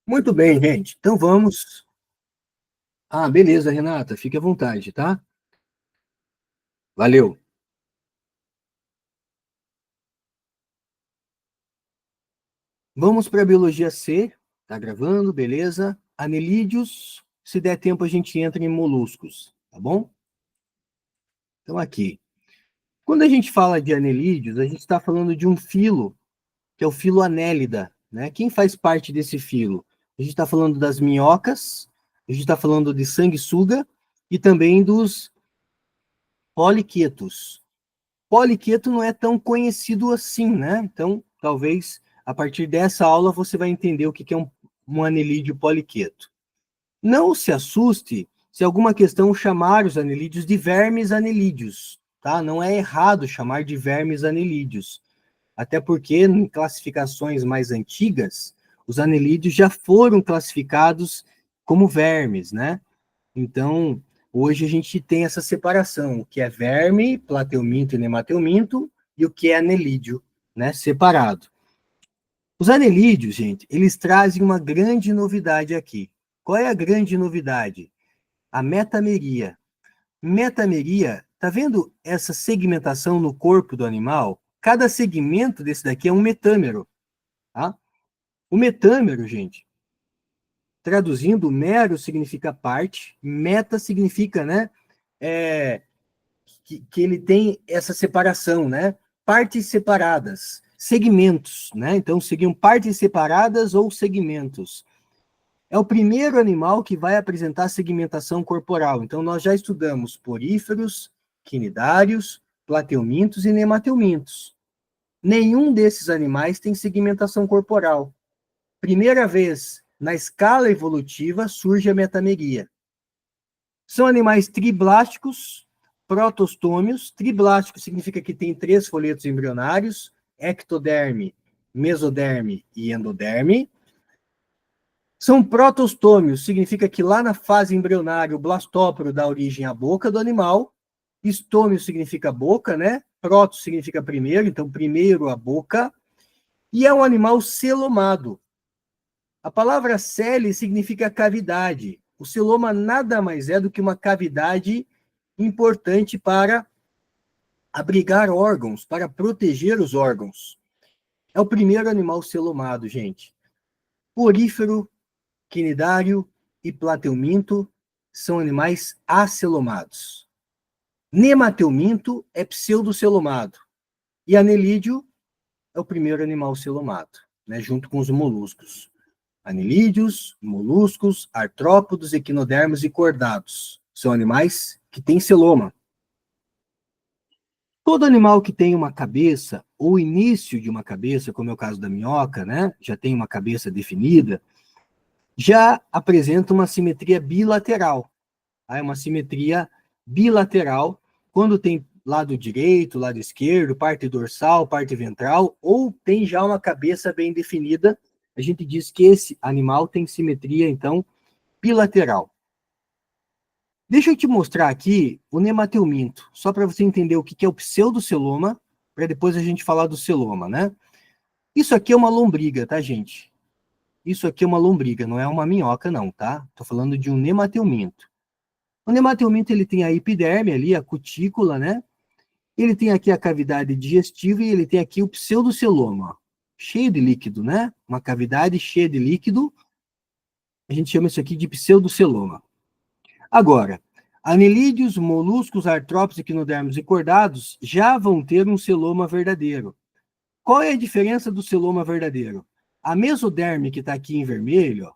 Muito bem, gente. Então vamos. Ah, beleza, Renata. Fique à vontade, tá? Valeu. Vamos para a biologia C. Tá gravando, beleza? Anelídeos. Se der tempo, a gente entra em moluscos, tá bom? Então, aqui. Quando a gente fala de anelídeos, a gente está falando de um filo, que é o filo Anélida, né? Quem faz parte desse filo? A gente está falando das minhocas, a gente está falando de sanguessuga e também dos poliquetos. Poliqueto não é tão conhecido assim, né? Então, talvez a partir dessa aula você vai entender o que é um anelídeo poliqueto. Não se assuste se alguma questão chamar os anelídeos de vermes anelídeos, tá? Não é errado chamar de vermes anelídeos, até porque em classificações mais antigas, os anelídeos já foram classificados como vermes, né? Então, hoje a gente tem essa separação, o que é verme, plateuminto e nemateuminto, e o que é anelídeo, né, separado. Os anelídeos, gente, eles trazem uma grande novidade aqui. Qual é a grande novidade? A metameria. Metameria, tá vendo essa segmentação no corpo do animal? Cada segmento desse daqui é um metâmero, tá? O metâmero, gente, traduzindo, mero significa parte, meta significa, né, é, que ele tem essa separação, né? Partes separadas, segmentos, né? Então, seriam partes separadas ou segmentos. É o primeiro animal que vai apresentar segmentação corporal. Então, nós já estudamos poríferos, quinidários, plateumintos e nemateumintos. Nenhum desses animais tem segmentação corporal. Primeira vez na escala evolutiva surge a metameria. São animais triblásticos, protostômios. Triblástico significa que tem 3 folhetos embrionários, ectoderme, mesoderme e endoderme. São protostômios, significa que lá na fase embrionária o blastóporo dá origem à boca do animal. Estômio significa boca, né? Proto significa primeiro, então primeiro a boca. E é um animal celomado. A palavra cele significa cavidade. O celoma nada mais é do que uma cavidade importante para abrigar órgãos, para proteger os órgãos. É o primeiro animal celomado, gente. Porífero, quinidário e plateuminto são animais acelomados. Nemateuminto é pseudocelomado. E anelídeo é o primeiro animal celomado, né, junto com os moluscos. Anelídeos, moluscos, artrópodos, equinodermos e cordados. São animais que têm celoma. Todo animal que tem uma cabeça, ou início de uma cabeça, como é o caso da minhoca, né, já tem uma cabeça definida, já apresenta uma simetria bilateral. Tá? É uma simetria bilateral, quando tem lado direito, lado esquerdo, parte dorsal, parte ventral, ou tem já uma cabeça bem definida, a gente diz que esse animal tem simetria, então, bilateral. Deixa eu te mostrar aqui o nemateuminto, só para você entender o que é o pseudoceloma, para depois a gente falar do celoma, né? Isso aqui é uma lombriga, tá, gente? Isso aqui é uma lombriga, não é uma minhoca, não, tá? Tô falando de um nemateuminto. O nemateuminto, ele tem a epiderme ali, a cutícula, né? Ele tem aqui a cavidade digestiva e ele tem aqui o pseudoceloma, cheio de líquido, né? Uma cavidade cheia de líquido, a gente chama isso aqui de pseudoceloma. Agora, anelídeos, moluscos, artrópodes, equinodermos e cordados já vão ter um celoma verdadeiro. Qual é a diferença do celoma verdadeiro? A mesoderme, que está aqui em vermelho, ó,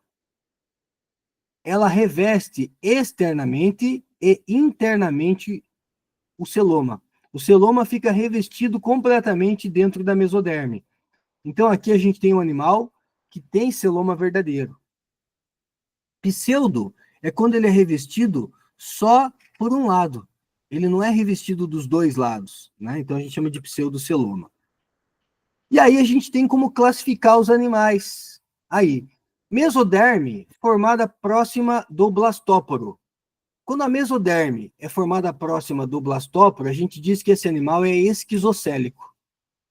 ela reveste externamente e internamente o celoma. O celoma fica revestido completamente dentro da mesoderme. Então, aqui a gente tem um animal que tem celoma verdadeiro. Pseudo é quando ele é revestido só por um lado. Ele não é revestido dos dois lados, né? Então a gente chama de pseudoceloma. E aí a gente tem como classificar os animais. Aí, mesoderme, formada próxima do blastóporo. Quando a mesoderme é formada próxima do blastóporo, a gente diz que esse animal é esquizocélico.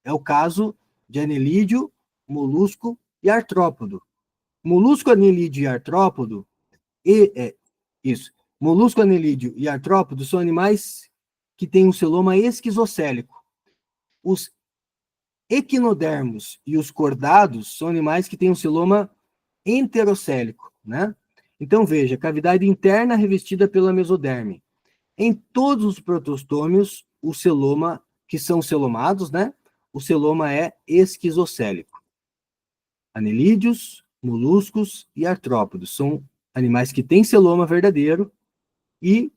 É o caso de anelídeo, molusco e artrópodo. Molusco, anelídeo e artrópodo, isso. Molusco, anelídeo e artrópodo são animais que têm um celoma esquizocélico. Os equinodermos e os cordados são animais que têm um celoma enterocélico, né? Então, veja, cavidade interna revestida pela mesoderme. Em todos os protostômios, o celoma, que são celomados, né? O celoma é esquizocélico. Anelídeos, moluscos e artrópodos são animais que têm celoma verdadeiro e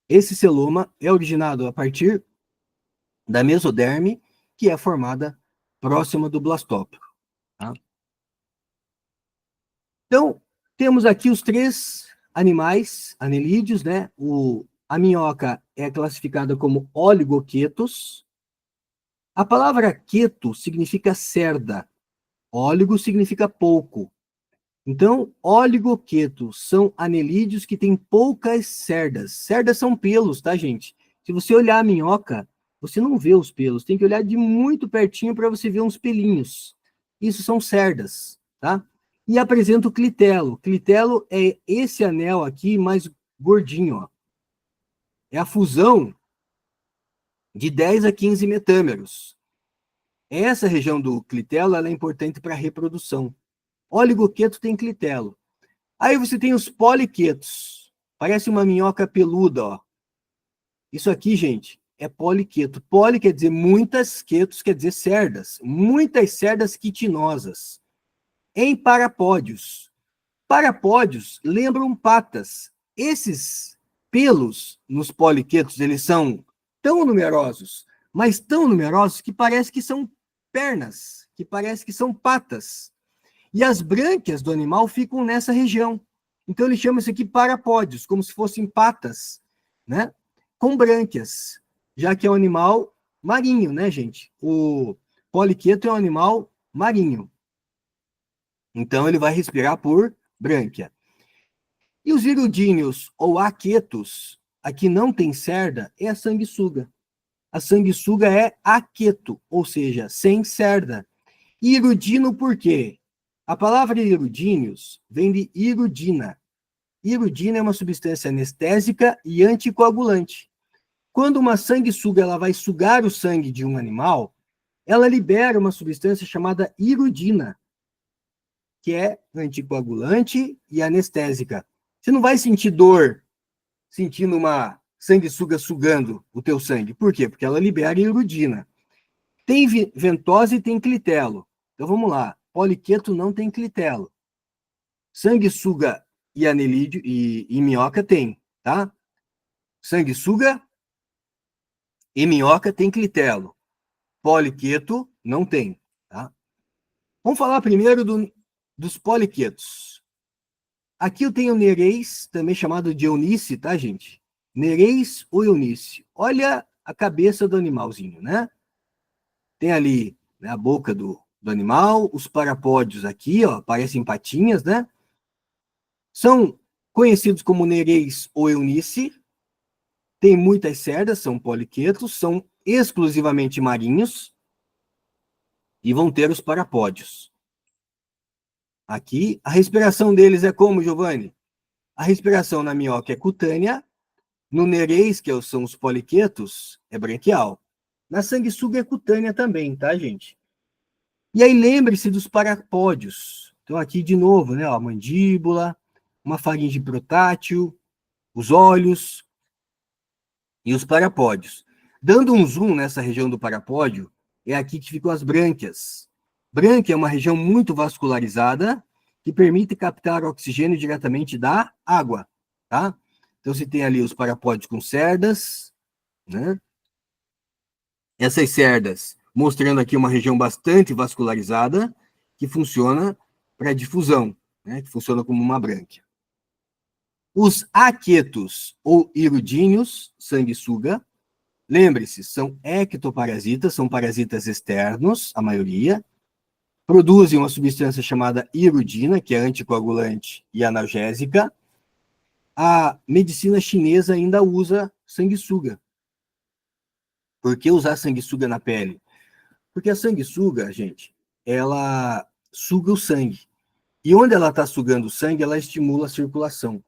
esse celoma é originado a partir da mesoderme, que é formada próxima do blastópio. Tá? Então, temos aqui os três animais anelídeos, né? A minhoca é classificada como oligoquetos. A palavra queto significa cerda, óligo significa pouco. Então, oligoquetos são anelídeos que têm poucas cerdas. Cerdas são pelos, tá, gente? Se você olhar a minhoca, você não vê os pelos. Tem que olhar de muito pertinho para você ver uns pelinhos. Isso são cerdas, tá? E apresenta o clitelo. Clitelo é esse anel aqui mais gordinho, ó. É a fusão de 10 a 15 metâmeros. Essa região do clitelo ela é importante para a reprodução. Oligoqueto tem clitelo. Aí você tem os poliquetos. Parece uma minhoca peluda, ó. Isso aqui, gente, é poliqueto. Poli quer dizer muitas, quetos quer dizer cerdas. Muitas cerdas quitinosas. Em parapódios. Parapódios lembram patas. Esses pelos nos poliquetos, eles são tão numerosos, mas tão numerosos que parece que são pernas, que parece que são patas. E as brânquias do animal ficam nessa região. Então ele chama isso aqui parapódios, como se fossem patas, né? Com brânquias, já que é um animal marinho, né, gente? O poliqueto é um animal marinho. Então ele vai respirar por brânquia. E os irudíneos ou aquetos, aqui não tem cerda, é a sanguessuga. A sanguessuga é aqueto, ou seja, sem cerda. E irudino por quê? A palavra irudíneos vem de irudina. Irudina é uma substância anestésica e anticoagulante. Quando uma sanguessuga ela vai sugar o sangue de um animal, ela libera uma substância chamada irudina, que é anticoagulante e anestésica. Você não vai sentir dor sentindo uma sanguessuga sugando o teu sangue. Por quê? Porque ela libera irudina. Tem ventose e tem clitelo. Então vamos lá. Poliqueto não tem clitelo. Sanguessuga e anelídeo e minhoca tem, tá? Sanguessuga e minhoca tem clitelo. Poliqueto não tem, tá? Vamos falar primeiro dos poliquetos. Aqui eu tenho Nereis, também chamado de Eunice, tá, gente? Nereis ou Eunice. Olha a cabeça do animalzinho, né? Tem ali, né, a boca do animal, os parapódios aqui, ó, parecem patinhas, né? São conhecidos como Nereis ou Eunice. Tem muitas cerdas, são poliquetos, são exclusivamente marinhos e vão ter os parapódios. Aqui, a respiração deles é como, Giovanni? A respiração na minhoca é cutânea, no Nereis, que são os poliquetos, é branquial. Na sanguessuga é cutânea também, tá, gente? E aí lembre-se dos parapódios. Então aqui de novo, né, ó, a mandíbula, uma faringe protátil, os olhos e os parapódios. Dando um zoom nessa região do parapódio, é aqui que ficam as brânquias. Brânquia é uma região muito vascularizada que permite captar oxigênio diretamente da água, tá? Então você tem ali os parapódios com cerdas, né? Essas cerdas mostrando aqui uma região bastante vascularizada que funciona para difusão, né? Que funciona como uma brânquia. Os aquetos ou irudíneos, sanguessuga, lembre-se, são ectoparasitas, são parasitas externos, a maioria, produzem uma substância chamada irudina, que é anticoagulante e analgésica. A medicina chinesa ainda usa sanguessuga. Por que usar sanguessuga na pele? Porque a sanguessuga, gente, ela suga o sangue. E onde ela está sugando o sangue, ela estimula a circulação.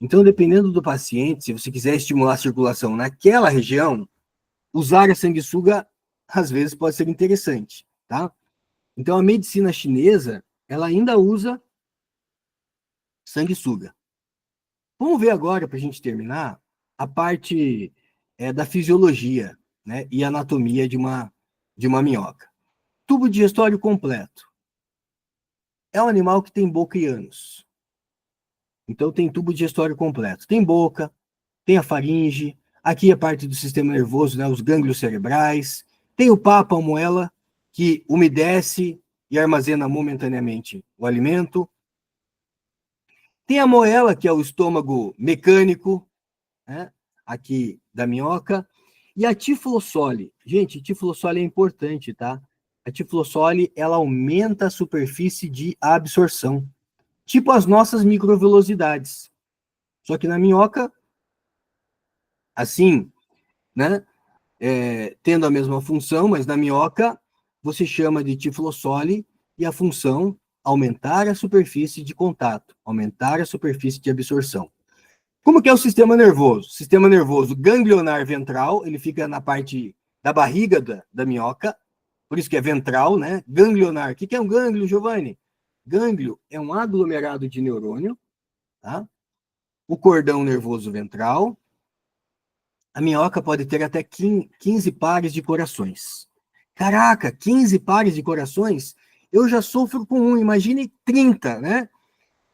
Então, dependendo do paciente, se você quiser estimular a circulação naquela região, usar a sanguessuga, às vezes, pode ser interessante, tá? Então, a medicina chinesa, ela ainda usa sanguessuga. Vamos ver agora, para a gente terminar, a parte da fisiologia, né, e anatomia de uma minhoca. Tubo digestório completo. É um animal que tem boca e ânus. Então, tem tubo digestório completo. Tem boca, tem a faringe, aqui a parte do sistema nervoso, né, os gânglios cerebrais, tem o papo, a moela, que umedece e armazena momentaneamente o alimento. Tem a moela, que é o estômago mecânico, né, aqui da minhoca, e a tiflossole. Gente, tiflossole é importante, tá? A tiflossole, ela aumenta a superfície de absorção, tipo as nossas microvelocidades. Só que na minhoca, assim, né, tendo a mesma função, mas na minhoca você chama de tiflossole e a função aumentar a superfície de contato, aumentar a superfície de absorção. Como que é o sistema nervoso? Sistema nervoso ganglionar ventral, ele fica na parte da barriga da minhoca, por isso que é ventral, né? Ganglionar. O que é um gânglio, Giovanni? Gânglio é um aglomerado de neurônio, tá? O cordão nervoso ventral. A minhoca pode ter até 15 pares de corações. Caraca, 15 pares de corações? Eu já sofro com um, imagine 30, né?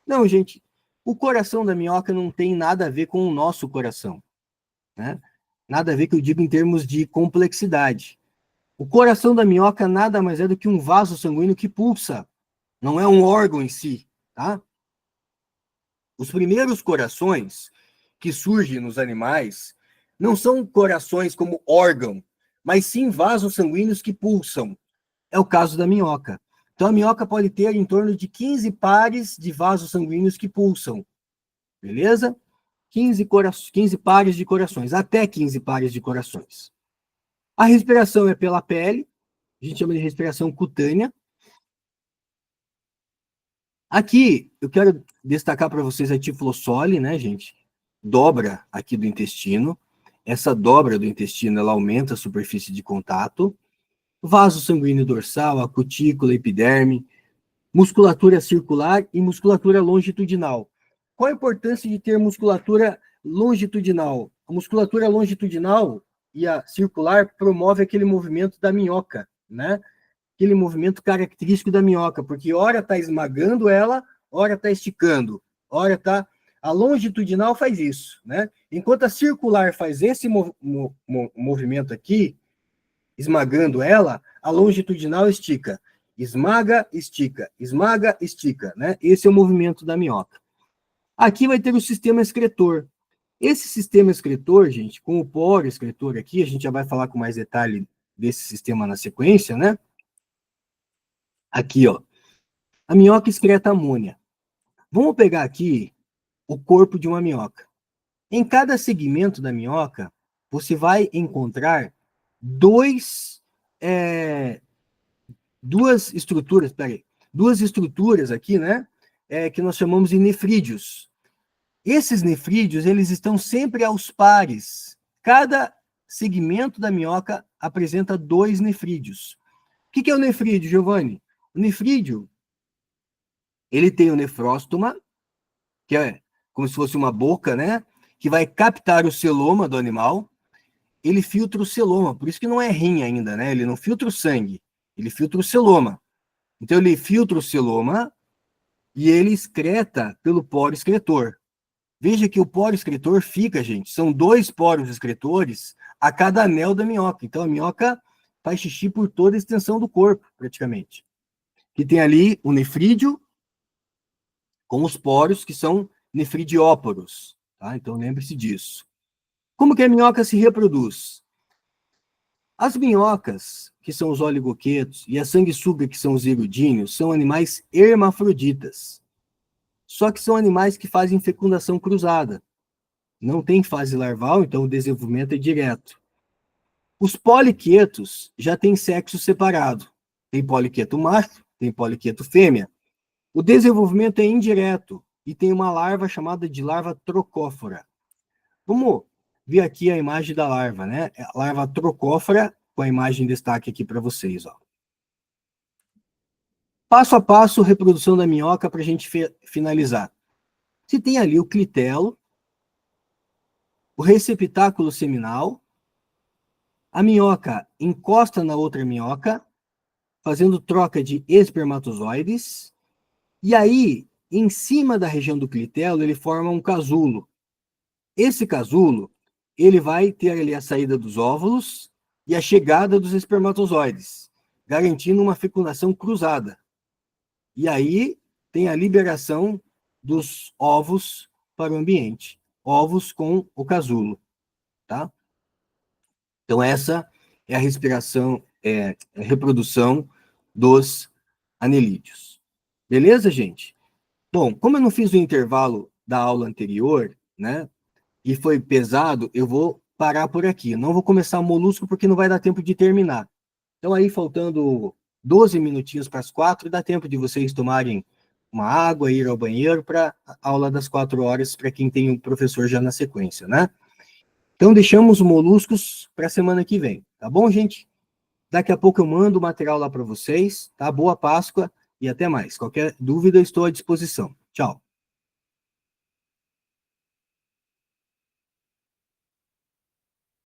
Não, gente, o coração da minhoca não tem nada a ver com o nosso coração, né? Nada a ver que eu digo em termos de complexidade. O coração da minhoca nada mais é do que um vaso sanguíneo que pulsa, não é um órgão em si, tá? Os primeiros corações que surgem nos animais não são corações como órgão, mas sim vasos sanguíneos que pulsam. É o caso da minhoca. Então, a minhoca pode ter em torno de 15 pares de vasos sanguíneos que pulsam. Beleza? 15 pares de corações, até 15 pares de corações. A respiração é pela pele, a gente chama de respiração cutânea. Aqui, eu quero destacar para vocês a tiflossole, né, gente? Dobra aqui do intestino. Essa dobra do intestino, ela aumenta a superfície de contato. Vaso sanguíneo dorsal, a cutícula, a epiderme, musculatura circular e musculatura longitudinal. Qual a importância de ter musculatura longitudinal? A musculatura longitudinal e a circular promove aquele movimento da minhoca, né? Aquele movimento característico da minhoca, porque ora está esmagando ela, ora está esticando, ora está... A longitudinal faz isso, né? Enquanto a circular faz esse movimento aqui, esmagando ela, a longitudinal estica. Esmaga, estica, esmaga, estica, né? Esse é o movimento da minhoca. Aqui vai ter o sistema excretor. Esse sistema excretor, gente, com o poro excretor aqui, a gente já vai falar com mais detalhe desse sistema na sequência, né? Aqui, ó. A minhoca excreta amônia. Vamos pegar aqui o corpo de uma minhoca. Em cada segmento da minhoca, você vai encontrar duas estruturas aqui, né? Que nós chamamos de nefrídeos. Esses nefrídeos, eles estão sempre aos pares. Cada segmento da minhoca apresenta 2 nefrídeos. O que é o nefrídeo, Giovanni? O nefrídeo, ele tem o nefróstoma, que é como se fosse uma boca, né? Que vai captar o celoma do animal. Ele filtra o celoma, por isso que não é rim ainda, né? Ele não filtra o sangue, ele filtra o celoma. Então, ele filtra o celoma e ele excreta pelo poro excretor. Veja que o poro excretor fica, gente, são 2 poros excretores a cada anel da minhoca. Então, a minhoca faz xixi por toda a extensão do corpo, praticamente. Que tem ali o nefrídeo com os poros que são nefridióporos, tá? Então, lembre-se disso. Como que a minhoca se reproduz? As minhocas, que são os oligoquetos, e a sanguessuga, que são os erudíneos, são animais hermafroditas. Só que são animais que fazem fecundação cruzada. Não tem fase larval, então o desenvolvimento é direto. Os poliquetos já têm sexo separado. Tem poliqueto macho, tem poliqueto fêmea. O desenvolvimento é indireto e tem uma larva chamada de larva trocófora. Vamos ver aqui a imagem da larva, né? A larva trocófora, com a imagem em destaque aqui para vocês, ó. Passo a passo, reprodução da minhoca para a gente finalizar. Você tem ali o clitelo, o receptáculo seminal, a minhoca encosta na outra minhoca, fazendo troca de espermatozoides, e aí, em cima da região do clitelo, ele forma um casulo. Esse casulo, ele vai ter ali a saída dos óvulos e a chegada dos espermatozoides, garantindo uma fecundação cruzada. E aí tem a liberação dos ovos para o ambiente, ovos com o casulo, tá? Então essa é a a reprodução dos anelídeos. Beleza, gente? Bom, como eu não fiz o intervalo da aula anterior, né, e foi pesado, eu vou parar por aqui. Eu não vou começar o molusco porque não vai dar tempo de terminar. Então aí, faltando 12 minutinhos para as 4, dá tempo de vocês tomarem uma água, ir ao banheiro para a aula das 4 horas, para quem tem o professor já na sequência, né? Então deixamos os moluscos para a semana que vem, tá bom, gente? Daqui a pouco eu mando o material lá para vocês, tá? Boa Páscoa e até mais. Qualquer dúvida, estou à disposição. Tchau.